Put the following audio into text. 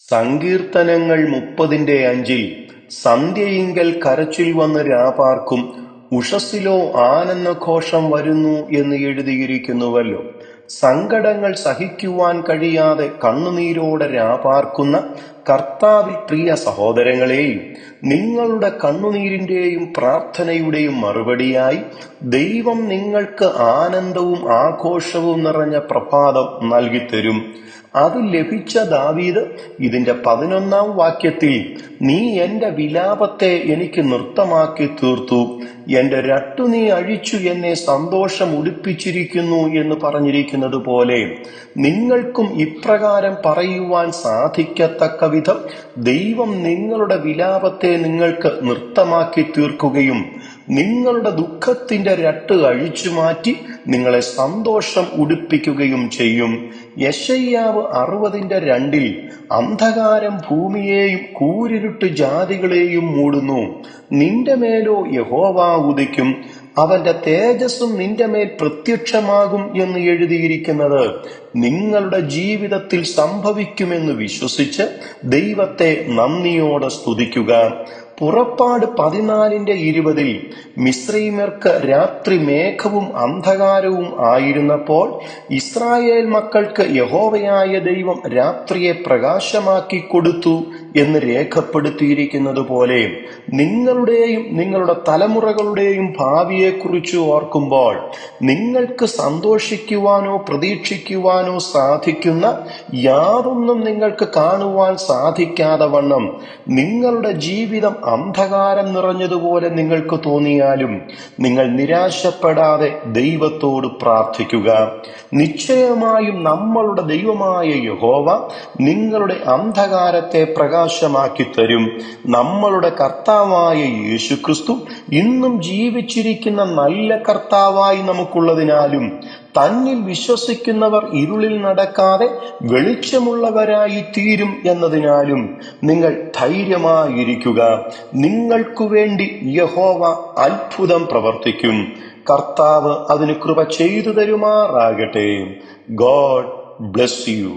സങ്കീർത്തനങ്ങൾ 30-5 സന്ധ്യയിങ്കൽ കരച്ചിൽ വന്ന് രാപാർക്കും, ഉഷസ്സിലോ ആനന്ദഘോഷം വരുന്നു എന്ന് എഴുതിയിരിക്കുന്നുവല്ലോ. സങ്കടങ്ങൾ സഹിക്കുവാൻ കഴിയാതെ കണ്ണുനീരോടെ രാപാർക്കുന്ന കർത്താവിൽ പ്രിയ സഹോദരങ്ങളെയും, നിങ്ങളുടെ കണ്ണുനീരിന്റെയും പ്രാർത്ഥനയുടെയും മറുപടിയായി ദൈവം നിങ്ങൾക്ക് ആനന്ദവും ആഘോഷവും നിറഞ്ഞ പ്രഭാതം നൽകിത്തരും. അത് ലഭിച്ച ദാവീദ് ഇതിന്റെ 11-ാം വാക്യത്തിൽ, നീ എന്റെ വിലാപത്തെ എനിക്ക് നൃത്തമാക്കി തീർത്തു, എന്റെ രട്ടു നീ അഴിച്ചു എന്നെ സന്തോഷം ഉടുപ്പിച്ചിരിക്കുന്നു എന്ന് പറഞ്ഞിരിക്കുന്നത് പോലെ, നിങ്ങൾക്കും ഇപ്രകാരം പറയുവാൻ സാധിക്കത്തക്ക വിധം ദൈവം നിങ്ങളുടെ വിലാപത്തെ നിങ്ങൾക്ക് നൃത്തമാക്കി തീർക്കുകയും നിങ്ങളുടെ ദുഃഖത്തിന്റെ രട്ട് അഴിച്ചു മാറ്റി നിങ്ങളെ സന്തോഷം ഉടുപ്പിക്കുകയും ചെയ്യും. യെശയ്യാവ് 60-2 അന്ധകാരം ഭൂമിയെയും കൂരിരുട്ട് ജാതികളെയും മൂടുന്നു, നിന്റെ മേലോ യഹോവ ഉദിക്കും, അവന്റെ തേജസ്സും നിന്റെ മേൽ പ്രത്യക്ഷമാകും എന്ന് എഴുതിയിരിക്കുന്നത് നിങ്ങളുടെ ജീവിതത്തിൽ സംഭവിക്കുമെന്ന് വിശ്വസിച്ച് ദൈവത്തെ നന്ദിയോടെ സ്തുതിക്കുക. പുറപ്പാട് 14-20 മിസ്രയീമ്യർക്ക് രാത്രി മേഘവും അന്ധകാരവും ആയിരുന്നപ്പോൾ ഇസ്രായേൽ മക്കൾക്ക് യഹോവയായ ദൈവം രാത്രിയെ പ്രകാശമാക്കി കൊടുത്തു എന്ന് രേഖപ്പെടുത്തിയിരിക്കുന്നത് പോലെ, നിങ്ങളുടെയും നിങ്ങളുടെ തലമുറകളുടെയും ഭാവിയെക്കുറിച്ച് ഓർക്കുമ്പോൾ നിങ്ങൾക്ക് സന്തോഷിക്കുവാനോ പ്രതീക്ഷിക്കുവാനോ സാധിക്കുന്ന യാതൊന്നും നിങ്ങൾക്ക് കാണുവാൻ സാധിക്കാതെ വണ്ണം നിങ്ങളുടെ ജീവിതം അന്ധകാരം നിറഞ്ഞതുപോലെ നിങ്ങൾക്ക് തോന്നിയാലും നിങ്ങൾ നിരാശപ്പെടാതെ ദൈവത്തോട് പ്രാർത്ഥിക്കുക. നിശ്ചയമായും നമ്മളുടെ ദൈവമായ യഹോവ നിങ്ങളുടെ അന്ധകാരത്തെ പ്രകാശമാക്കി തരും. നമ്മളുടെ കർത്താവായ യേശുക്രിസ്തു ഇന്നും ജീവിച്ചിരിക്കുന്ന നല്ല കർത്താവായി നമുക്കുള്ളതിനാലും തന്നിൽ വിശ്വസിക്കുന്നവർ ഇരുളിൽ നടക്കാതെ വെളിച്ചമുള്ളവരായി തീരും എന്നതിനാലും നിങ്ങൾ ധൈര്യമായിരിക്കുക. നിങ്ങൾക്കു വേണ്ടി യഹോവ അത്ഭുതം പ്രവർത്തിക്കും. കർത്താവ് അതിന് കൃപ ചെയ്തു തരുമാറാകട്ടെ. God bless you.